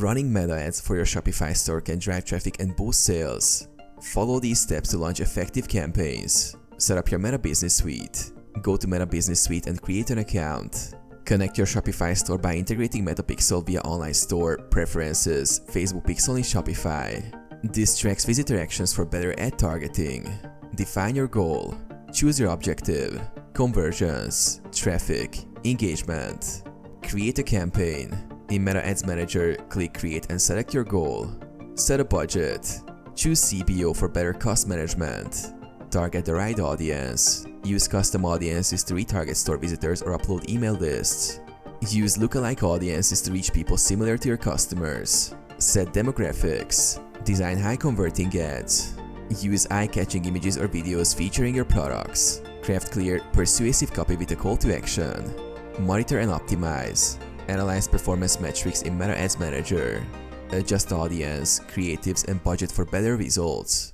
Running meta ads for your Shopify store can drive traffic and boost sales. Follow these steps to launch effective campaigns. Set up your Meta Business Suite. Go to Meta Business Suite and create an account. Connect your Shopify store by integrating Meta Pixel via Online Store, Preferences, Facebook Pixel in Shopify. This tracks visitor actions for better ad targeting. Define your goal. Choose your objective. Conversions, traffic, engagement. Create a campaign. In Meta Ads Manager, click Create and select your goal. Set a budget. Choose CBO for better cost management. Target the right audience. Use custom audiences to retarget store visitors or upload email lists. Use lookalike audiences to reach people similar to your customers. Set demographics. Design high-converting ads. Use eye-catching images or videos featuring your products. Craft clear, persuasive copy with a call to action. Monitor and optimize. Analyze performance metrics in Meta Ads Manager. Adjust audience, creatives, and budget for better results.